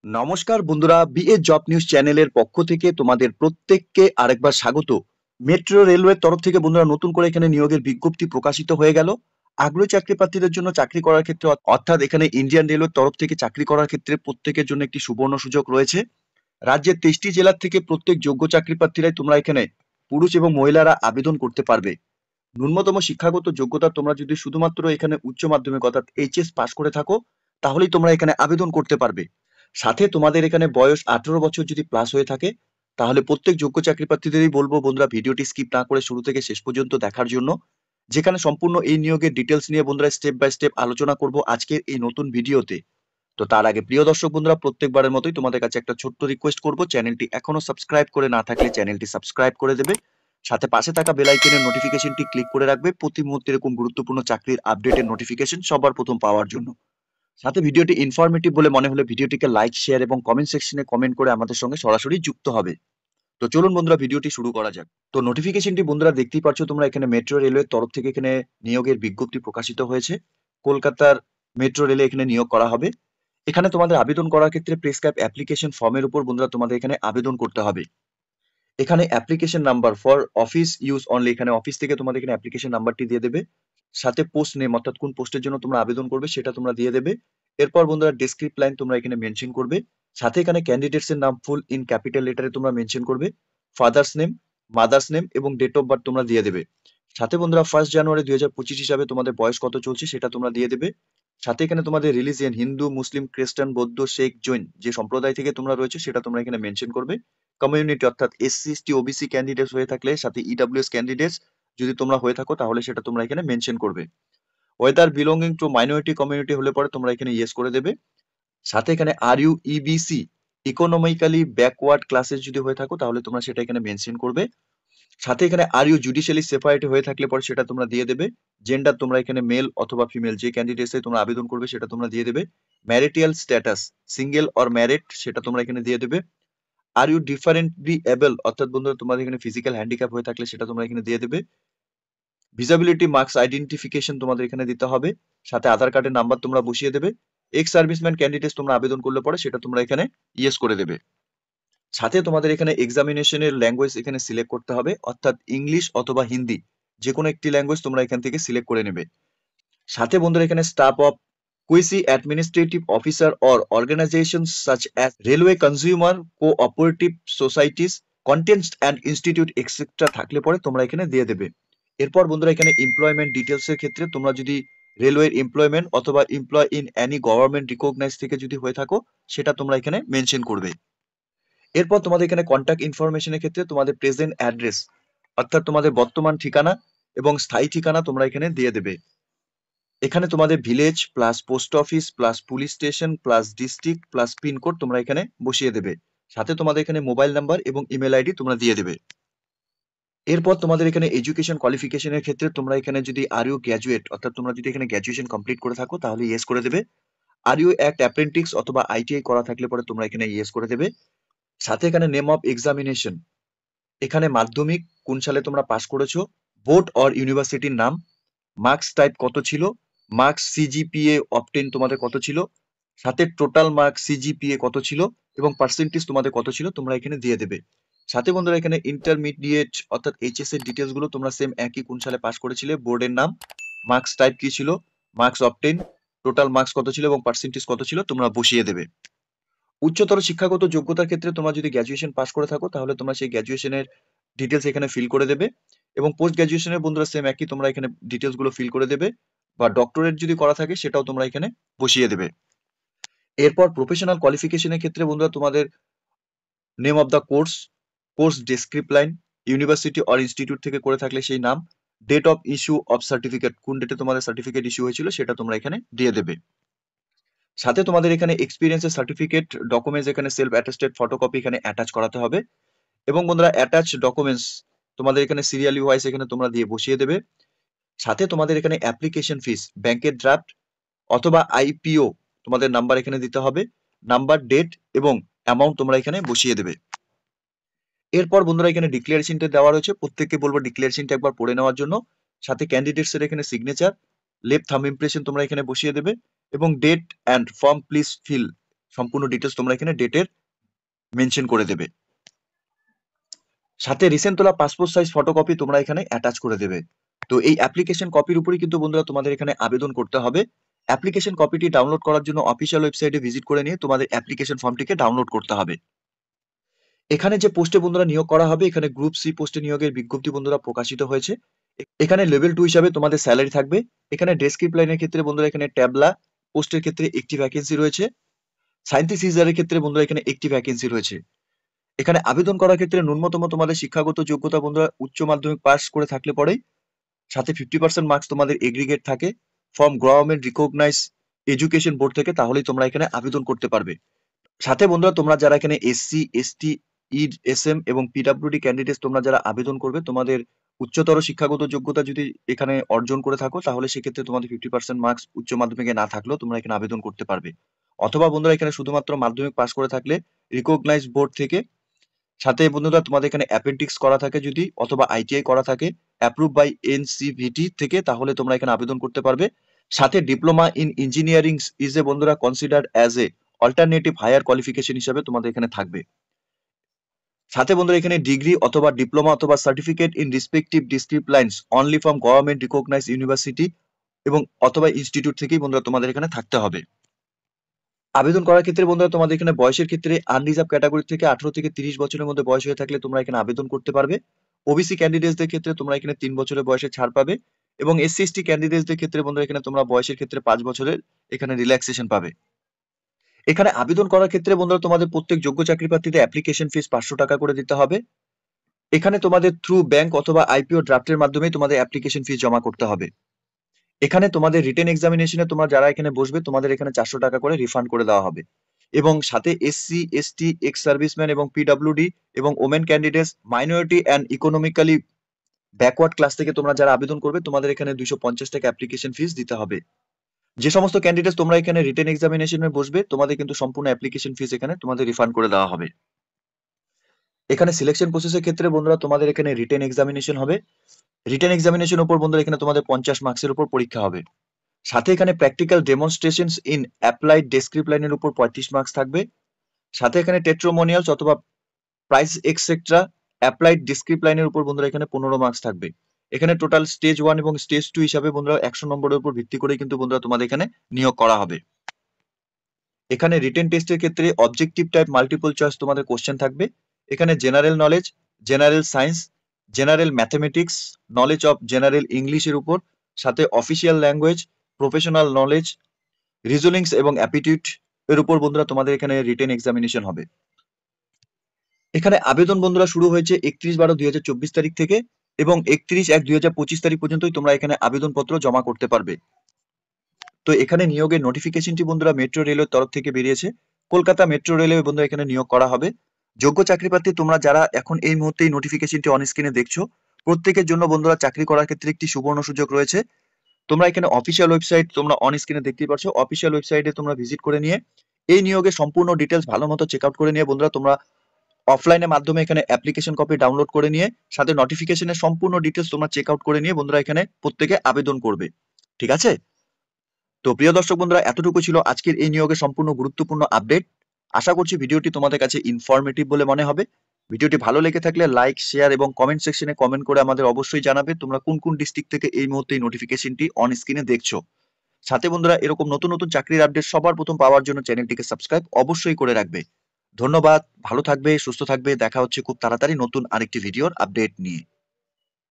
নমস্কার বন্ধুরা, BA job news চ্যানেলের পক্ষ থেকে তোমাদের প্রত্যেককে আরেকবার স্বাগত। মেট্রো রেলওয়ের তরফ থেকে বন্ধুরা নতুন করে এখানে নিয়োগের বিজ্ঞপ্তি প্রকাশিত হয়ে গেল। আগ্রহী চাকরি প্রার্থীদের জন্য চাকরি করার ক্ষেত্রে অর্থাৎ এখানে ইন্ডিয়ান রেলওয়ের তরফ থেকে চাকরি করার ক্ষেত্রে প্রত্যেকের জন্য একটি সুবর্ণ সুযোগ রয়েছে। রাজ্যের 23টি জেলা থেকে প্রত্যেক যোগ্য চাকরি প্রার্থীরাই তোমরা এখানে পুরুষ এবং মহিলারা আবেদন করতে পারবে। ন্যূনতম শিক্ষাগত যোগ্যতা তোমরা যদি শুধুমাত্র এখানে উচ্চ মাধ্যমিক অর্থাৎ এইচএস পাস করে থাকো তাহলেই তোমরা এখানে আবেদন করতে পারবে। সাথে তোমাদের এখানে বয়স 18 বছর যদি প্লাস হয়ে থাকে তাহলে প্রত্যেক যোগ্য চাকরি প্রার্থীদেরই বলবো বন্ধুরা ভিডিওটি স্কিপ না করে শুরু থেকে শেষ পর্যন্ত দেখার জন্য, যেখানে সম্পূর্ণ এই নিয়োগের ডিটেলস নিয়ে বন্ধুরা স্টেপ বাই স্টেপ আলোচনা করব আজকের এই নতুন ভিডিওতে। তো তার আগে প্রিয় দর্শক বন্ধুরা, প্রত্যেকবারের মতোই তোমাদের কাছে একটা ছোট্ট রিকোয়েস্ট করব, চ্যানেলটি এখনো সাবস্ক্রাইব করে না থাকলে চ্যানেলটি সাবস্ক্রাইব করে দেবে। সাথে পাশে থাকা বেল আইকনের নোটিফিকেশনটি ক্লিক করে রাখবে প্রতি মুহূর্তে এরকম গুরুত্বপূর্ণ চাকরির আপডেটের নোটিফিকেশন সবার প্রথম পাওয়ার জন্য। সাথে ভিডিওটি ইনফরমেটিভ বলে মনে হলে ভিডিওটিকে লাইক, শেয়ার এবং কমেন্ট সেকশনে কমেন্ট করে আমাদের সঙ্গে সরাসরি যুক্ত হবে। তো চলুন বন্ধুরা ভিডিওটি শুরু করা যাক। তো নোটিফিকেশনটি বন্ধুরা দেখতেই পাচ্ছ তোমরা, এখানে মেট্রো রেলওয়ের তরফ থেকে এখানে নিয়োগের বিজ্ঞপ্তি প্রকাশিত হয়েছে। কলকাতার মেট্রো রেলে এখানে নিয়োগ করা হবে। এখানে তোমাদের আবেদন করার ক্ষেত্রে প্রেসক্রাইব অ্যাপ্লিকেশন ফর্মের উপর বন্ধুরা তোমাদের এখানে আবেদন করতে হবে। এখানে application number for office use only, এখানে অফিস থেকে তোমাদের এখানে অ্যাপ্লিকেশন নাম্বারটি দিয়ে দেবে। সাথে পোস্ট নেম অর্থাৎ কোন পোস্টের জন্য তোমরা আবেদন করবে সেটা তোমরা দিয়ে দেবে। এরপর বন্ধুরা ডেসক্রিপ্ট লাইন তোমরা এখানে মেনশন করবে। সাথে এখানে ক্যান্ডিডেটস এর নাম ফুল ইন ক্যাপিটাল লেটারে তোমরা মেনশন করবে। ফাদার্স নেম, মাদার্স নেম এবং ডেট অফ বার্থ তোমরা দিয়ে দেবে। সাথে বন্ধুরা 1 জানুয়ারি 2025 হিসাবে তোমাদের বয়স কত চলছে সেটা তোমরা দিয়ে দেবে। সাথে এখানে তোমাদের রিলিজিয়ন হিন্দু, মুসলিম, খ্রিস্টান, বৌদ্ধ, শেখ, জৈন যে সম্প্রদায় থেকে তোমরা রয়েছে সেটা তোমরা এখানে মেনশন করবে। কমিউনিটি অর্থাৎ এসসি, এসটি, ওবিসি ক্যান্ডিডেটস হয়ে থাকলে, সাথে ইডব্লিউএস ক্যান্ডিডেটস যদি তোমরা হয়ে থাকো তাহলে সেটা তোমরা এখানে মেনশন করবে। Whether belonging to minority community হলে পরে তোমরা এখানে ইয়েস করে দেবে। সাথে এখানে আর ইউ ইবিসি ইকোনমিক্যালি ব্যাকওয়ার্ড ক্লাসেস যদি হয়ে থাকো তাহলে তোমরা সেটা এখানে মেনশন করবে। সাথে এখানে আর ইউ জুডিশিয়ালি সেপারেট হয়ে থাকলে পরে সেটা তোমরা দিয়ে দেবে। জেন্ডার তোমরা এখানে মেল অথবা ফিমেল যে ক্যান্ডিডেটসে তোমরা আবেদন করবে সেটা তোমরা দিয়ে দেবে। Marital status single or married সেটা তোমরা এখানে দিয়ে দেবে। আর ইউ ডিফারেন্টলি এবল অর্থাৎ বন্ধুরা তোমাদের এখানে ফিজিক্যাল হ্যান্ডিক্যাপ হয়ে থাকলে সেটা তোমরা এখানে দিয়ে দেবে। ভিজিবিলিটি মার্কস আইডেন্টিফিকেশন তোমাদের এখানে দিতে হবে। সাথে আধার কার্ডের নাম্বার তোমরা বসিয়ে দেবে। এক্স সার্ভিসম্যান ক্যান্ডিডেটস তোমরা আবেদন করলে পরে সেটা তোমরা এখানে ইয়েস করে দেবে। সাথে তোমাদের এখানে এক্সামিনেশনের ল্যাঙ্গুয়েজ এখানে সিলেক্ট করতে হবে, অর্থাৎ ইংলিশ অথবা হিন্দি যে কোনো একটি ল্যাঙ্গুয়েজ তোমরা এখান থেকে সিলেক্ট করে নেবে। সাথে বন্ধুরা এখানে staff of quasi administrative officer or organisation such as railway consumer cooperative societies canteens and institute etcetera থাকলে পরে তোমরা এখানে দিয়ে দেবে। এরপর বন্ধুরা এখানে এমপ্লয়মেন্ট ডিটেলস এর ক্ষেত্রে তোমরা যদি রেলওয়ের এমপ্লয়মেন্ট অথবা employ in any government recognize থেকে যদি হয়ে থাকো সেটা তোমরা এখানে মেনশন করবে। এরপর তোমাদের এখানে কন্ট্যাক্ট ইনফরমেশনের ক্ষেত্রে তোমাদের প্রেজেন্ট অ্যাড্রেস অর্থাৎ তোমাদের বর্তমান ঠিকানা এবং স্থায়ী ঠিকানা তোমরা এখানে দিয়ে দেবে। এখানে তোমাদের village plus post office plus police station plus district plus pincode তোমরা এখানে বসিয়ে দেবে। সাথে তোমাদের এখানে মোবাইল নাম্বার এবং ইমেল আইডি তোমরা দিয়ে দেবে। এরপর তোমাদের এখানে এডুকেশন কোয়ালিফিকেশনের ক্ষেত্রে তোমরা এখানে যদি আর ইউ গ্র্যাজুয়েট অর্থাৎ তোমরা যদি এখানে গ্র্যাজুয়েশন কমপ্লিট করে থাকো তাহলে ইয়েস করে দেবে। আর ইউ অ্যাক্ট অ্যাপ্রেন্টিস অথবা আইটিআই করা থাকলে পরে তোমরা এখানে ইয়েস করে দেবে। সাথে এখানে নেম অফ এক্সামিনেশন, এখানে মাধ্যমিক কোন সালে তোমরা পাস করেছো, বোর্ড অর ইউনিভার্সিটির নাম, মার্কস টাইপ কত ছিল, মার্কস সিজিপিএ অবটেন তোমাদের কত ছিল, সাথে টোটাল মার্কস সিজিপিএ কত ছিল এবং পার্সেন্টেজ তোমাদের কত ছিল তোমরা এখানে দিয়ে দেবে। সাথে বন্ধুরা এখানে ইন্টারমিডিয়েট অর্থাৎ এইচএস এর ডিটেলস গুলো তোমরা সেম একই কোন সালে পাস করেছিলে, বোর্ডের নাম, মার্কস টাইপ কি ছিল, মার্কস অবটেন, টোটাল মার্কস কত ছিল এবং পার্সেন্টেজ কত ছিল তোমরা বসিয়ে দেবে। উচ্চতর শিক্ষাগত যোগ্যতার ক্ষেত্রে তোমরা যদি গ্র্যাজুয়েশন পাস করে থাকো তাহলে তোমরা সেই গ্র্যাজুয়েশনের ডিটেলস এখানে ফিল করে দেবে। এবং পোস্ট গ্র্যাজুয়েশনের বন্ধুরা সেম একই তোমরা এখানে ডিটেলস গুলো ফিল করে দেবে, বা ডক্টরেট যদি করা থাকে সেটাও তোমরা এখানে বসিয়ে দেবে। এরপর প্রফেশনাল কোয়ালিফিকেশনের ক্ষেত্রে বন্ধুরা তোমাদের name of the course, course discipline, university or institute থেকে করে থাকলে সেই নাম, date of issue of certificate কোন ডেটে তোমাদের সার্টিফিকেট ইস্যু হয়েছিল সেটা তোমরা এখানে দিয়ে দেবে। সাথে তোমাদের এখানে এক্সপিরিয়েন্সের সার্টিফিকেট ডকুমেন্টস এখানে সেলফ অ্যাটেস্টেড ফটোকপি এখানে অ্যাটাচ করাতে হবে। এবং বন্ধুরা অ্যাটাচ ডকুমেন্টস তোমাদের এখানে সিরিয়ালি ওয়াইজ এখানে তোমরা দিয়ে বসিয়ে দেবে। সাথে তোমাদের এখানে অ্যাপ্লিকেশন ফিস, ব্যাংকের ড্রাফট অথবা আইপিও তোমাদের নাম্বার এখানে দিতে হবে, নাম্বার, ডেট এবং অ্যামাউন্ট তোমরা এখানে বসিয়ে দেবে। এরপর বন্ধুরা এখানে ডিক্লারেশনটা দেওয়া রয়েছে, প্রত্যেককে বলবো ডিক্লারেশনটা একবার পড়ে নেওয়ার জন্য। সাথে ক্যান্ডিডেটস এর এখানে সিগনেচার, লেফট থাম্ব ইমপ্রেশন তোমরা এখানে বসিয়ে দেবে এবং date and form please fill সম্পূর্ণ ডিটেলস তোমরা এখানে ডেটের মেনশন করে দেবে। সাথে রিসেন্ট তোলা পাসপোর্ট সাইজ ফটোকপি তোমরা এখানে অ্যাটাচ করে দেবে। তো এই অ্যাপ্লিকেশন কপির উপরই কিন্তু বন্ধুরা তোমাদের এখানে আবেদন করতে হবে। অ্যাপ্লিকেশন কপিটি ডাউনলোড করার জন্য অফিসিয়াল ওয়েবসাইটে ভিজিট করে নিয়ে তোমাদের অ্যাপ্লিকেশন ফর্মটিকে ডাউনলোড করতে হবে। এখানে যে পোস্টে বন্ধুরা নিয়োগ করা হবে, এখানে গ্রুপ সি পোস্টে নিয়োগের বিজ্ঞপ্তি বন্ধুরা প্রকাশিত হয়েছে। এখানে লেভেল 2 হিসাবে তোমাদের স্যালারি থাকবে। এখানে ডেসক্রিপ্ট লাইনের ক্ষেত্রে বন্ধুরা এখানে ট্যাবলা পোস্টের ক্ষেত্রে একটি ভ্যাকেন্সি রয়েছে। সায়েন্টিস্ট সিজারের ক্ষেত্রে বন্ধুরা এখানে একটি ভ্যাকেন্সি রয়েছে। এখানে আবেদন করার ক্ষেত্রে ন্যূনতম তোমাদের শিক্ষাগত যোগ্যতা বন্ধুরা উচ্চ মাধ্যমিক পাস করে থাকলে পরেই, সাথে 50% মার্কস তোমাদের এগ্রিগেট থাকে from government recognize education board থেকে, তাহলেই তোমরা এখানে আবেদন করতে পারবে। সাথে বন্ধুরা তোমরা যারা এখানে এসসি, এসটি, ইএসএম এবং পিডব্লিউডি ক্যান্ডিডেট তোমরা যারা আবেদন করবে, তোমাদের উচ্চতর শিক্ষাগত যোগ্যতা যদি এখানে অর্জন করে থাকো, তাহলে সেক্ষেত্রে তোমাদের 50% মার্কস উচ্চ মাধ্যমিকে না থাকলেও তোমরা এখানে আবেদন করতে পারবে। অথবা বন্ধুরা এখানে শুধুমাত্র মাধ্যমিক পাস করে থাকলে রিকগনাইজ বোর্ড থেকে, সাথে বন্ধুরা তোমাদের এখানে অ্যাপেন্ডিক্স করা থাকে যদি, অথবা আইটিআই করা থাকে অ্যাপ্রুভ বাই এনসিভিটি থেকে, তাহলে তোমরা এখানে আবেদন করতে পারবে। সাথে diploma in engineering is a বন্ধুরা considered as a alternative higher qualification হিসেবে তোমাদের এখানে থাকবে। সাথে বন্ধুরা এখানে ডিগ্রি অথবা ডিপ্লোমা অথবা certificate in respective disciplines only from government recognise university এবং অথবা ইনস্টিটিউট থেকেই বন্ধুরা তোমাদের এখানে থাকতে হবে। আবেদন করার ক্ষেত্রে বন্ধুরা তোমাদের এখানে বয়সের ক্ষেত্রে আনরিজার্ভ ক্যাটাগরি থেকে 18 থেকে 30 বছরের মধ্যে বয়স হয়ে থাকলে তোমরা এখানে আবেদন করতে পারবে। ওবিসি ক্যান্ডিডেটসদের ক্ষেত্রে তোমরা এখানে 3 বছরের বয়সে ছাড় পাবে, এবং এসসি এসটি ক্যান্ডিডেটসদের ক্ষেত্রে বন্ধুরা এখানে তোমরা বয়সের ক্ষেত্রে 5 বছরের এখানে রিল্যাক্সেশন পাবে। এখানে আবেদন করার ক্ষেত্রে বন্ধুরা তোমাদের প্রত্যেক যোগ্য চাকরি প্রার্থীদের অ্যাপ্লিকেশন ফিস 500 টাকা করে দিতে হবে। এখানে তোমাদের থ্রু ব্যাংক অথবা আইপিও ড্রাফটের মাধ্যমে তোমাদের অ্যাপ্লিকেশন ফিস জমা করতে হবে। এখানে তোমাদের রিটেন এক্সামিনেশনে তোমরা যারা এখানে বসবে, তোমাদের এখানে 400 টাকা করে রিফান্ড করে দেওয়া হবে। এবং সাথে এসসি, এসটি, এক্স সার্ভিসম্যান এবং পিডব্লিউডি এবং women candidates, minority and economically backward class থেকে তোমরা যারা আবেদন করবে, তোমাদের এখানে 250 টাকা অ্যাপ্লিকেশন ফিস দিতে হবে। যে সমস্ত ক্যান্ডিডেটস তোমরা এখানে রিটেন এক্সামিনেশনে বসবে, তোমাদের কিন্তু সম্পূর্ণ অ্যাপ্লিকেশন ফিস এখানে তোমাদের রিফান্ড করে দেওয়া হবে। এখানে সিলেকশন প্রসেসের ক্ষেত্রে বন্ধুরা তোমাদের এখানে রিটেন এক্সামিনেশন হবে। রিটেন এক্সামিনেশন উপর বন্ধুরা এখানে তোমাদের 50 মার্কসের উপর পরীক্ষা হবে। সাথে এখানে প্র্যাকটিক্যাল ডেমনস্ট্রেশনস ইন অ্যাপ্লাইড ডেসক্রিপ্ট লাইনের উপর 35 মার্কস থাকবে। সাথে এখানে টেস্টিমোনিয়ালস অথবা প্রাইস এক্সেট্রা অ্যাপ্লাইড ডেসক্রিপ্ট লাইনের উপর বন্ধুরা এখানে 15 মার্কস থাকবে। এখানে টোটাল স্টেজ 1 এবং স্টেজ 2 হিসাবে বন্ধুরা 100 নম্বরের উপর ভিত্তি করে কিন্তু বন্ধুরা তোমাদের এখানে নিয়োগ করা হবে। এখানে রিটেন টেস্টের ক্ষেত্রে অবজেক্টিভ টাইপ মাল্টিপল চয়েস তোমাদের কোশ্চেন থাকবে। এখানে general knowledge, general science, general mathematics, knowledge of general ইংলিশের উপর, সাথে অফিসিয়াল ল্যাঙ্গুয়েজ, প্রফেশনাল নলেজ, রিজনিংস এবং অ্যাপটিটিউড এর উপর বন্ধুরা তোমাদের এখানে রিটেন এক্সামিনেশন হবে। এখানে আবেদন বন্ধুরা শুরু হয়েছে 31/12/2024 তারিখ থেকে, এবং 31/1/2025 তারিখ পর্যন্তই তোমরা এখানে আবেদনপত্র জমা করতে পারবে। তো এখানে নিয়োগের নোটিফিকেশনটি বন্ধুরা মেট্রো রেলের তরফ থেকে বেরিয়েছে। কলকাতা মেট্রো রেলওয়ে বন্ধুরা এখানে নিয়োগ করা হবে। যোগ্য চাকরি প্রার্থী তোমরা যারা এখন এই মুহূর্তে এই নোটিফিকেশনটি অন স্ক্রিনে দেখছো, প্রত্যেকের জন্য বন্ধুরা চাকরি করার ক্ষেত্রে একটি সুবর্ণ সুযোগ রয়েছে। তোমরা এখানে অফিসিয়াল ওয়েবসাইট তোমরা অন স্ক্রিনে দেখতেই পাচ্ছ, অফিসিয়াল ওয়েবসাইটে তোমরা ভিজিট করে নিয়ে এই নিয়োগের সম্পূর্ণ ডিটেলস ভালো মতো চেক আউট করে নিয়ে বন্ধুরা তোমরা অফলাইনের মাধ্যমে এখানে অ্যাপ্লিকেশন কপি ডাউনলোড করে নিয়ে, সাথে নোটিফিকেশনের সম্পূর্ণ ডিটেলস তোমরা চেক আউট করে নিয়ে বন্ধুরা এখানে প্রত্যেকে আবেদন করবে। ঠিক আছে? তো প্রিয় দর্শক বন্ধুরা, এতটুকু ছিল আজকের এই নিয়োগের সম্পূর্ণ গুরুত্বপূর্ণ আপডেট। আশা করছি ভিডিওটি তোমাদের কাছে ইনফরমেটিভ বলে মনে হবে। ভিডিওটি ভালো লেগে থাকলে লাইক, শেয়ার এবং কমেন্ট সেকশনে কমেন্ট করে আমাদের অবশ্যই জানাবে তোমরা কোন কোন ডিস্ট্রিক্ট থেকে এই মুহূর্তে এই নোটিফিকেশনটি অন স্ক্রিনে দেখছো। সাথে বন্ধুরা এরকম নতুন নতুন চাকরির আপডেট সবার প্রথম পাওয়ার জন্য চ্যানেলটিকে সাবস্ক্রাইব অবশ্যই করে রাখবে। ধন্যবাদ, ভালো থাকবে, সুস্থ থাকবে। দেখা হচ্ছে খুব তাড়াতাড়ি নতুন আরেকটি ভিডিওর আপডেট নিয়ে।